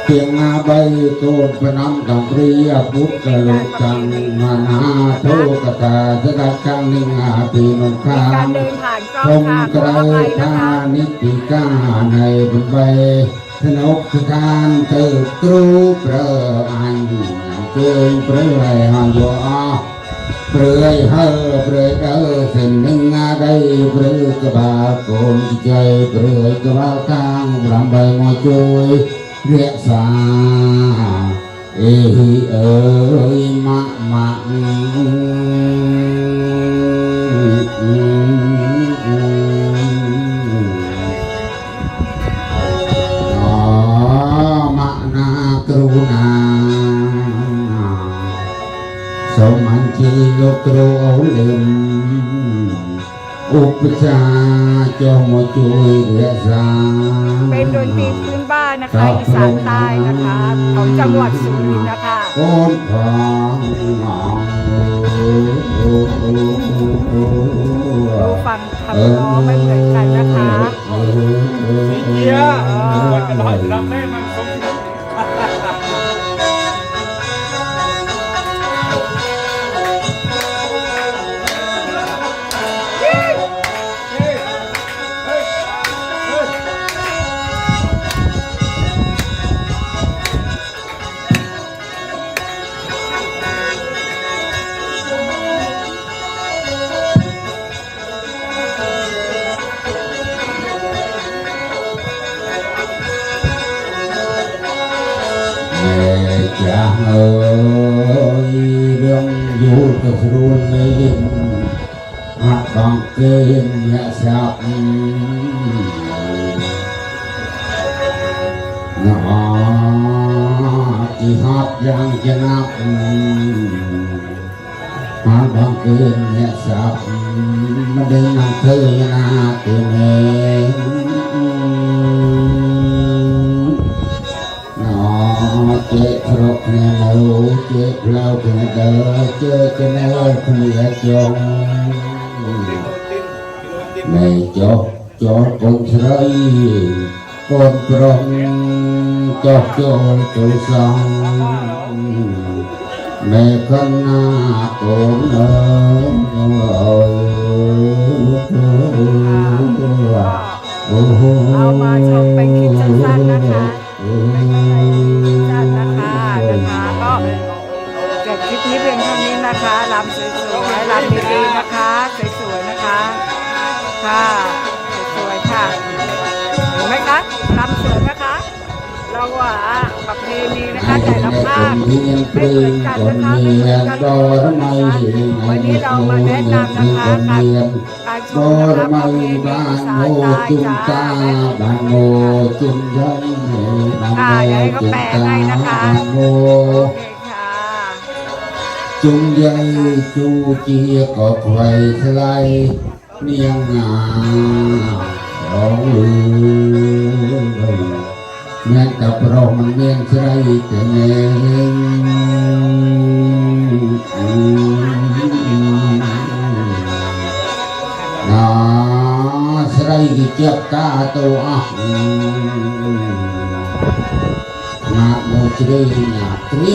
เพียงนาใบโกนพนันดังเรียพุทธลุกังมานาโทกตาสกัดกังนิงอาตีนงคามชมกระไรทานิติกาในบุญใบสนุกสถานเติบครูเปรออันเกินเปรยหอยเปรยเฮอเปรยเส้นหนึ่งได้เปรยกบาโกนใจเปรยกบากางรำใบมอจุยเรียกสาเอ้ยมะมะนากรุณาสมัญชีโยกโรเลิมอุปจาจอมจุยเรียกสาเป็นดนตรีพื้นบ้านนะคะอีสานใต้นะคะของจังหวัดสุรินทร์นะคะโอนทองดูฟังคำร้องไม่เหมือนกันนะคะเยี่ยวันกระดอยรำแม่มันคงจะเอ่ยเรื่องอยู่กับรุ่นไม่ยินหักบังเกณฑ์เนี่ยสับน้อที่หักยังจะนับหักบังเกณฑ์เนี่ยสับมาดึงน้ำเคยนาตีเองเจ้าครบเนี่ยเราเจ้าเราเนี่ยเด้อเจ้าจะแน่คนเดียวจงไม่จบจบคนใช้คนกรองจบจนตัวสองไม่คนหน้าคนเอ๋เอามาชมไปคลิปสั้นๆนะคะก็จบคลิปนี้เพียงเท่านี้นะคะรำสวยๆรำดีๆนะคะสวยๆนะคะค่ะสวยๆค่ะเห็นไหมคะรำสวยนะคะเราว่าประเพณีนะคะแต่ละภาคไม่เหมือนกันนะคะไม่เหมือนกันเลยนะคะวันนี้เรามาแนะนำนะคะการชมนะคะประเพณีอีสานใต้จ้าเดี๋ยวให้เขาแปลให้นะคะโอเคค่ะจุงใหญ่จูเจียก็ไขว่ไทยเนียงงาร้องลือเมียนกับเรามันเมียนใส่แต่เองนาใส่เจ็บกาตัวนาโมจิเรียกรี